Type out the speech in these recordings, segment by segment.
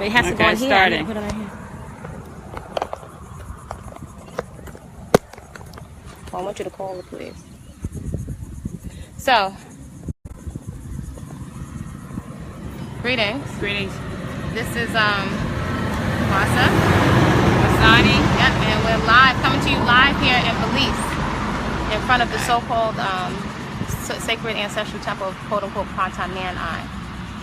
But it has to go in here. I need to put it on here. Well, I want you to call the police. So, greetings. Greetings. This is Masa. Masani. Yep, and we're live, coming to you live here in Belize, in front of the so-called sacred ancestral temple of quote-unquote Kwatamani.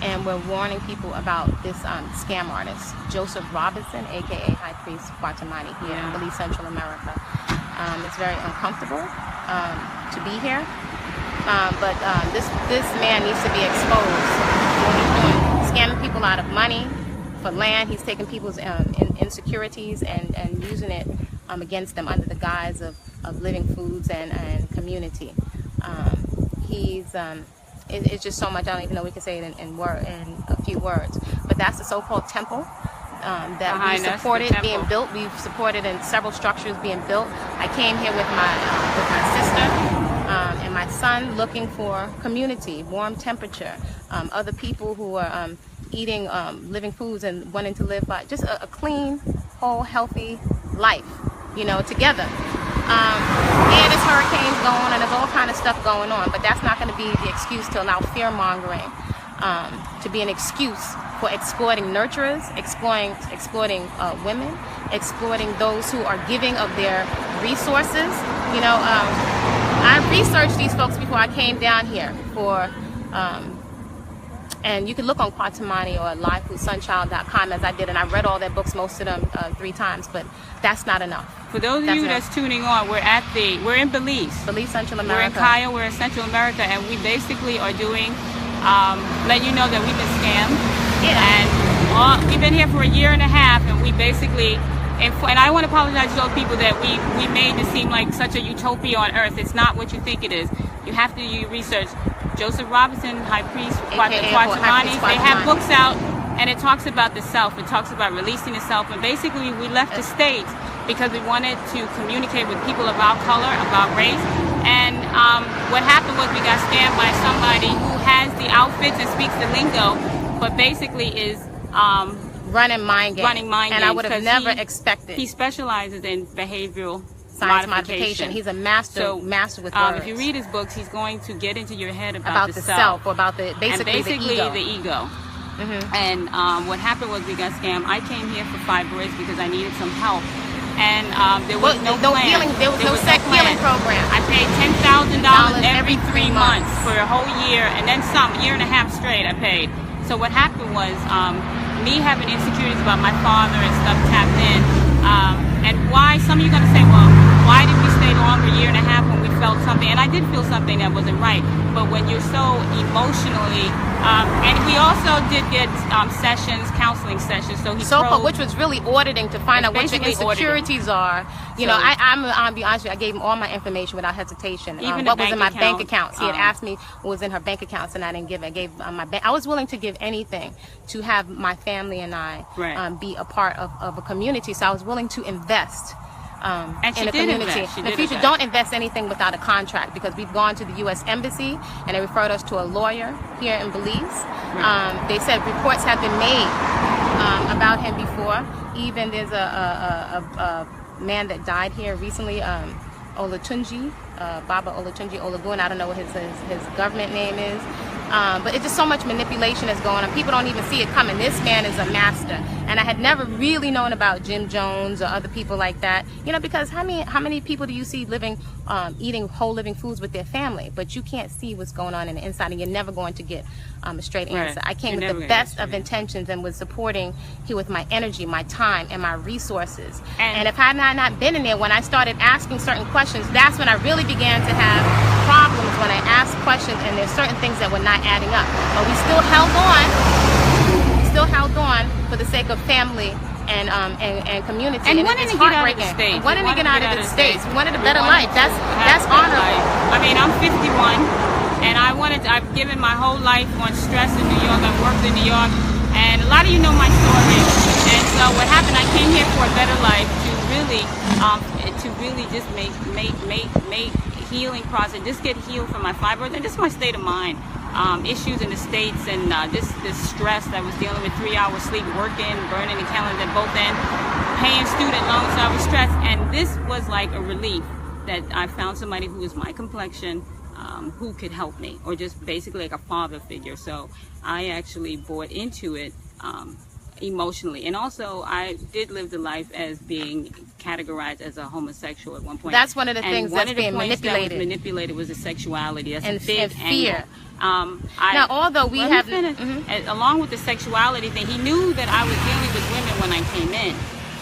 And we're warning people about this scam artist, Joseph Robinson, aka High Priest Kwatamani, here in Belize, Central America. It's very uncomfortable to be here, but this man needs to be exposed. What he's doing, scamming people out of money for land. He's taking people's insecurities and using it against them under the guise of living foods and community. It's just so much. I don't even know we can say it in a few words. But that's the so-called temple that we supported being built. We've supported in several structures being built. I came here with my sister and my son, looking for community, warm temperature, other people who are eating living foods and wanting to live by just a clean, whole, healthy life, you know, together. And there's hurricanes going and there's all kind of stuff going on, but that's not going to be the excuse to allow fear-mongering to be an excuse for exploiting nurturers, exploiting women, exploiting those who are giving of their resources. You know, I researched these folks before I came down here for, and you can look on Kwatamani or livefoodsunchild.com as I did, and I read all their books, most of them 3 times, but that's not enough. For those of you that's tuning on, we're in Belize. Belize, Central America. We're in Kaya, we're in Central America, and we basically are doing, let you know that we've been scammed. Yeah. And we've been here for a year and a half, and we basically, and I want to apologize to those people that we made this seem like such a utopia on earth. It's not what you think it is. You have to do your research. Joseph Robinson, High Priest Kwatamani, they have books out, and it talks about the self. It talks about releasing the self, and basically we left the States because we wanted to communicate with people about color, about race. And what happened was we got scammed by somebody who has the outfits and speaks the lingo, but basically is running mind games. And I would have never expected. He specializes in behavioral science modification. He's a master with words. If you read his books, he's going to get into your head about the self, or about basically the ego. Mm-hmm. And what happened was we got scammed. I came here for fibroids because I needed some help. And there was no plan. There was no set healing program. I paid $10,000 every 3 months for a whole year, and then some, a year and a half straight I paid. So what happened was me having insecurities about my father and stuff tapped in. And why, some of you are going to say, well, why did we stay longer, a year and a half, when we felt something? And I did feel something that wasn't right. But when you're so emotionally, and we also did get counseling sessions. Which was really auditing to find out what your insecurities are. You know, I'll be honest with you, I gave him all my information without hesitation. Even what was in my bank accounts. He had asked me what was in her bank accounts, and I didn't give it. I gave I was willing to give anything to have my family and I be a part of a community. So I was willing to invest in a community. In the future, don't invest anything without a contract, because we've gone to the U.S. Embassy and they referred us to a lawyer here in Belize. They said reports have been made about him before. Even there's a man that died here recently, Olatunji, Baba Olatunji Olagun. I don't know what his government name is. But it's just so much manipulation is going on. People don't even see it coming. This man is a master. And I had never really known about Jim Jones or other people like that. You know, because how many people do you see living, eating whole living foods with their family? But you can't see what's going on in the inside, and you're never going to get a straight answer. I came with the best of intentions and was supporting here with my energy, my time, and my resources. And if I had not been in there when I started asking certain questions, that's when I really began to have problems, when I asked questions and there's certain things that were not adding up. But we still held on. For the sake of family and community. And wanting to get out of the States. Wanting to get out of the States. We wanted a better life. That's honorable. I mean, I'm 51, and I've given my whole life on stress in New York. I've worked in New York, and a lot of you know my story. And so what happened, I came here for a better life to really just make healing process, just get healed from my fibroids, and just my state of mind. issues in the States, and this stress that was dealing with 3 hours sleep, working, burning the calendar at both ends, paying student loans. So I was stressed, and this was like a relief that I found somebody who was my complexion, who could help me, or just basically like a father figure. So I actually bought into it emotionally, and also I did live the life as being categorized as a homosexual at one point. That's one of the things that's being manipulated. That was manipulated was the sexuality. That's and a big fear. Now, although we have, along with the sexuality thing, he knew that I was dealing with women when I came in.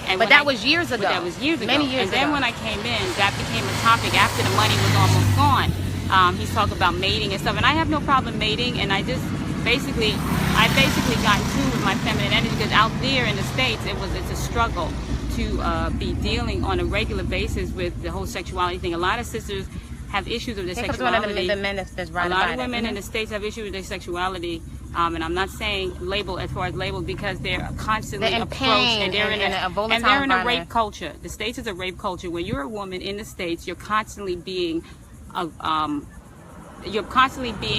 And but that was years ago. That was years ago. Many years ago. And then when I came in, that became a topic after the money was almost gone. He's talking about mating and stuff, and I have no problem mating, and I basically got in tune with my feminine energy, because out there in the States, it's a struggle to be dealing on a regular basis with the whole sexuality thing. A lot of sisters have issues with their sexuality. A lot of women in the States have issues with their sexuality, and I'm not saying label as far as label, because they're constantly approached, and they're in a rape culture. The States is a rape culture. When you're a woman in the States, you're constantly being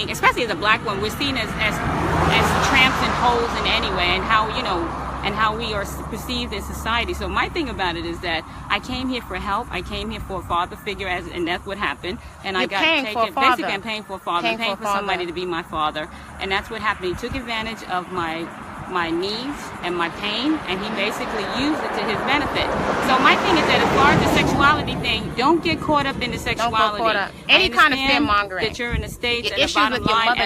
especially as a black woman, we're seen as tramps and hoes in any way, and how we are perceived in society. So my thing about it is that I came here for help. I came here for a father figure, and that's what happened. And I got taken. Basically, I'm paying for a father. I'm paying for somebody to be my father, and that's what happened. He took advantage of my needs and my pain, and he basically used it to his benefit. So my thing is that as far as the sexuality thing, don't get caught up in the sexuality. Don't get caught up. Any kind of fear mongering. That you're in the States, and the bottom line,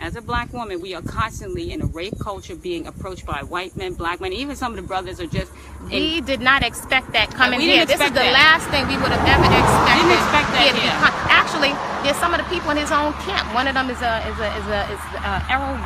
as a black woman, we are constantly in a rape culture, being approached by white men, black men. Even some of the brothers are just. We did not expect that coming here. This is the last thing we would have ever expected. Didn't expect that here. Actually, there's some of the people in his own camp. One of them is Errol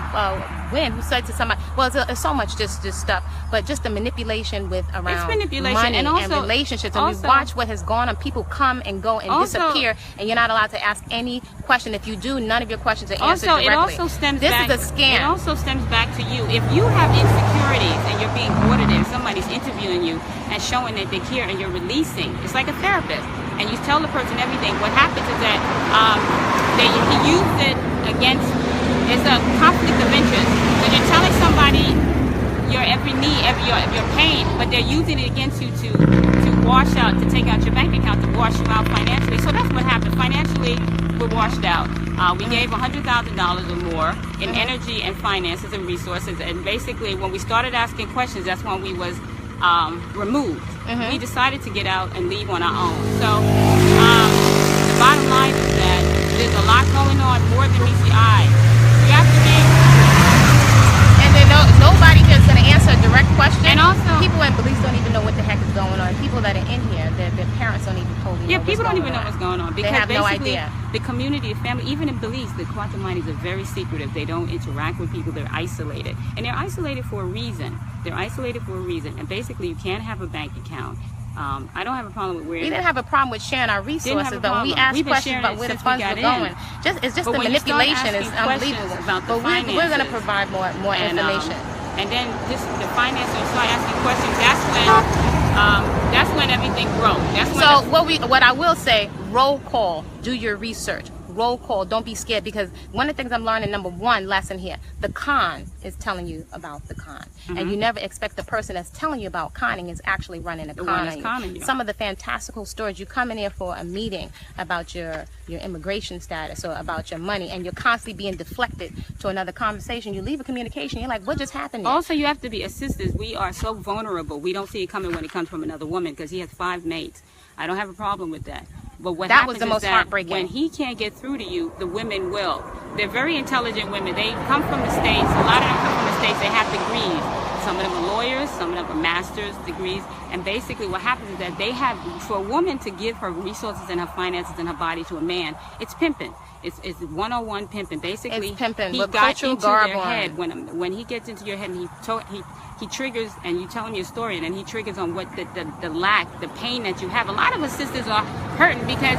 Wynn, who said to somebody, well, it's so much just stuff, but just the manipulation around money and relationships. And we watch what has gone on. People come and go and disappear, and you're not allowed to ask any question. If you do, none of your questions are answered directly. It also stems back. This is a scam. It also stems back to you. If you have insecurities and you're being audited, somebody's interviewing you and showing that they care, and you're releasing, it's like a therapist, and you tell the person everything. What happens is that he used it against. It's a conflict of interest. When you're telling somebody your every need, your pain, but they're using it against you to wash out, to take out your bank account, to wash you out financially. So that's what happened. Financially, we're washed out. We gave $100,000 or more in energy and finances and resources. And basically, when we started asking questions, that's when we was removed. We decided to get out and leave on our own. So the bottom line is that there's a lot going on, more than meets the eye. You have to be. And then nobody here is going to answer a direct question. And also, people in Belize don't even know what the heck is going on. People that are in here, their parents don't even totally know people don't even know what's going on, because they have no idea. The community, the family, even in Belize, the Kwatamanis are very secretive. They don't interact with people. They're isolated, and they're isolated for a reason. And basically, you can't have a bank account. I don't have a problem with where. We didn't have a problem with sharing our resources, but we asked questions about where the funds were going. It's just the manipulation is unbelievable. But we're going to provide more information. And then the finance, so start asking questions. That's when everything grows. What I will say, roll call, do your research. Roll call, don't be scared, because one of the things I'm learning, number one lesson here, the con is telling you about the con. And you never expect the person that's telling you about conning is actually running a con on you. Some of the fantastical stories, you come in here for a meeting about your immigration status or about your money, and you're constantly being deflected to another conversation. You leave a communication, you're like, what just happened here? Also, you have to be assistants. We are so vulnerable. We don't see it coming when it comes from another woman, because he has 5 mates. I don't have a problem with that. But what that was the most heartbreaking. When he can't get through to you, the women will. They're very intelligent women. They come from the States. A lot of them come from the States. They have degrees. Some of them are lawyers. Some of them are master's degrees. And basically what happens is that they have, for a woman to give her resources and her finances and her body to a man, it's pimping. It's 101 pimping. Basically, it's pimping. He got into their head. When he gets into your head, and he triggers, and you tell him your story, and then he triggers on what the lack, the pain that you have. A lot of us sisters are hurting because,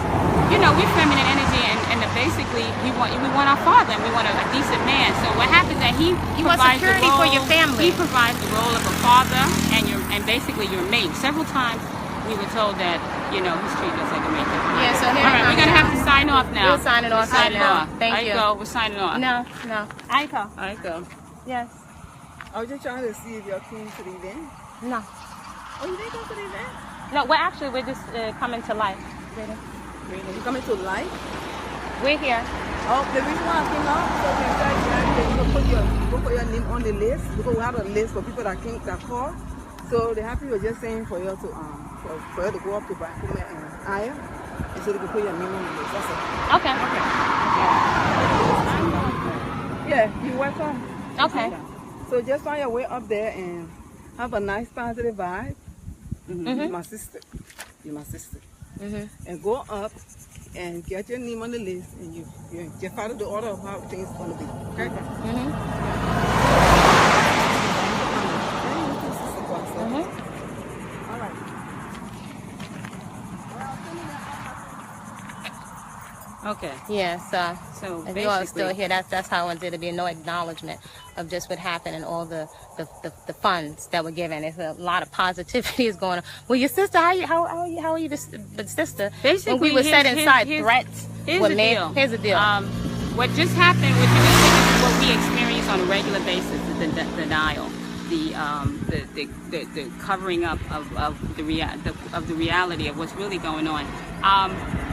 we're feminine energy, and basically we want our father, and we want a decent man. So what happens is that he provides security for your family. He provides the role of a father and basically your mate. Several times we were told that you know, he's treating us like a major. Yeah, so here all right, we're going to have to sign off now. We're signing off right now. Thank you. Aiko, we're signing off. No. Aiko. Aiko. Yes. I was just trying to see if y'all came to the event. No. Oh, you didn't go to the event? No, we're just coming to life. Really? You coming to life? We're here. Oh, the reason why I came out, so you put your name on the list, because we have a list for people that call. So the happy was just saying for you to for you to go up to Bakuma and Aya, and so they can put your name on the list. That's it. Okay. Yeah, you're welcome. Okay. So just find your way up there and have a nice positive vibe. You're my sister. You're my sister. And go up and get your name on the list, and you follow the order of how things gonna be. Okay. All right. Okay. Yeah, so if you all are still here, that's how I wanted to be no acknowledgement of just what happened and all the funds that were given. There's a lot of positivity is going on. Well, your sister, how are you the sister? Basically, when we were set inside threats. Here's the deal. Here's the deal. What just happened, this is what we experience on a regular basis, the denial, the covering up of the reality of what's really going on.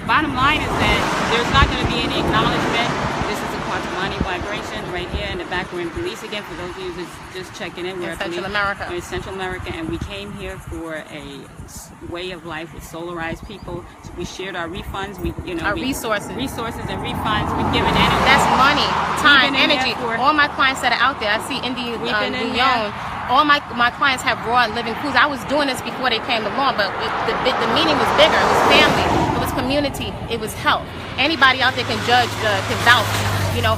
Bottom line is that there's not going to be any acknowledgement. This is a Kwatamani vibration right here in the back. We're in Belize again. For those of you who's just checking in, we're in Central America. We're in Central America, and we came here for a way of life with solarized people. So we shared our refunds. Resources and refunds. We've given energy. That's money, time, energy. All my clients that are out there, I see Indian Young. All my clients have raw living foods. I was doing this before they came along, but the meaning was bigger. It was family. It was community. It was health. Anybody out there can judge, can vouch,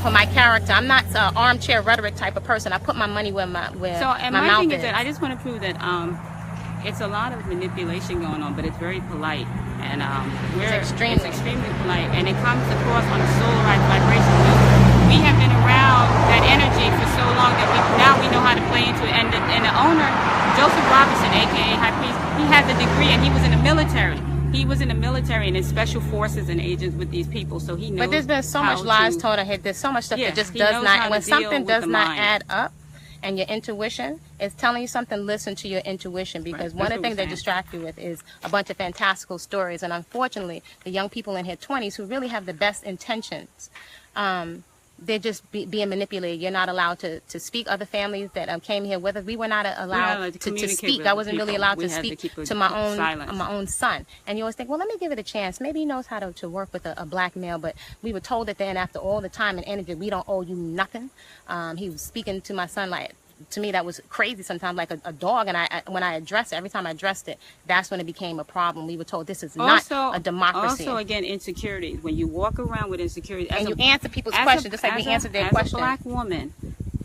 for my character. I'm not an armchair rhetoric type of person. I put my money where my mouth thing is. That I just want to prove that it's a lot of manipulation going on, but it's very polite, and it's extremely polite, and it comes across on a solarized vibration. We have been around that energy for so long that now we know how to play into it. And the owner, Joseph Robinson, aka High Priest, he has a degree and he was in the military. He was in the military and in special forces and agents with these people, so he knows. But there's been so much lies told on him. There's so much stuff that just does not. When something does not add up, and your intuition is telling you something, listen to your intuition, because one of the things they distract you with is a bunch of fantastical stories. And unfortunately, the young people in their 20s who really have the best intentions, they're just being manipulated. You're not allowed to speak. Other families that came here with us, we were not allowed to speak. I wasn't really allowed to speak to my own son. And you always think, well, let me give it a chance. Maybe he knows how to work with a black male. But we were told that then, after all the time and energy, we don't owe you nothing. He was speaking to my son like, to me, that was crazy sometimes, like a dog. And when I addressed it, every time I addressed it, that's when it became a problem. We were told this is not a democracy. Also, again, insecurity. When you walk around with insecurity, and you answer people's questions, just like we answered their questions. As a black woman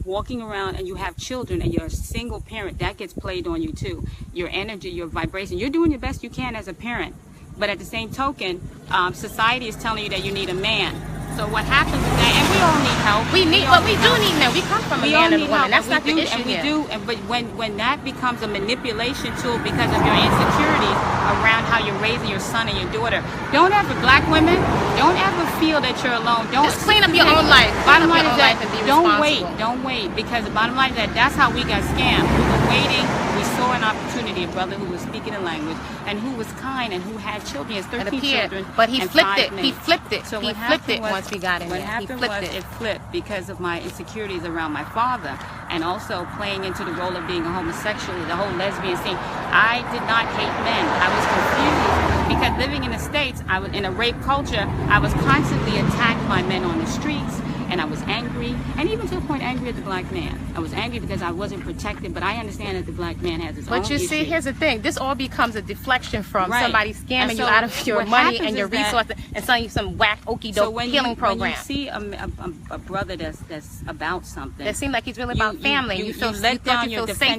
walking around and you have children and you're a single parent, that gets played on you too. Your energy, your vibration. You're doing the best you can as a parent. But at the same token, society is telling you that you need a man. So what happens is that, and we all need help. We do need men. We come from a man and a woman. That's not the issue here. But when that becomes a manipulation tool because of your insecurities around how you're raising your son and your daughter, don't ever, black women, don't ever feel that you're alone. Just clean up your own life. Bottom line is that don't wait, because the bottom line is that that's how we got scammed. We were waiting. We saw an opportunity, a brother who was speaking a language and who was kind and who had children. He has 13 children. But he flipped it. He flipped it. So he flipped it once we got in there. What happened was it flipped because of my insecurities around my father and also playing into the role of being a homosexual, the whole lesbian scene. I did not hate men. I was confused because living in the States, I was in a rape culture. I was constantly attacked by men on the streets. And I was angry, and even to the point angry at the black man. I was angry because I wasn't protected, but I understand that the black man has his own But you see, here's the thing. This all becomes a deflection from somebody scamming you so out of your money and your resources and selling you some whack, okey-doke healing program. When you see a brother that's about something. That seems like he's really about family. You feel safe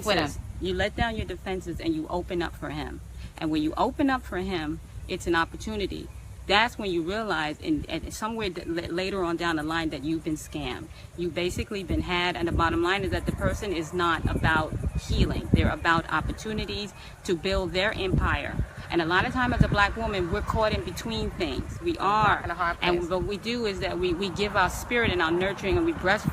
with him. You let down your defenses and you open up for him. And when you open up for him, it's an opportunity. that's when you realize, and somewhere later on down the line, that you've been scammed. You've basically been had, and the bottom line is that the person is not about healing. They're about opportunities to build their empire. And a lot of time as a black woman, we're caught in between things. We are. And what we do is that we give our spirit and our nurturing, and we breastfeed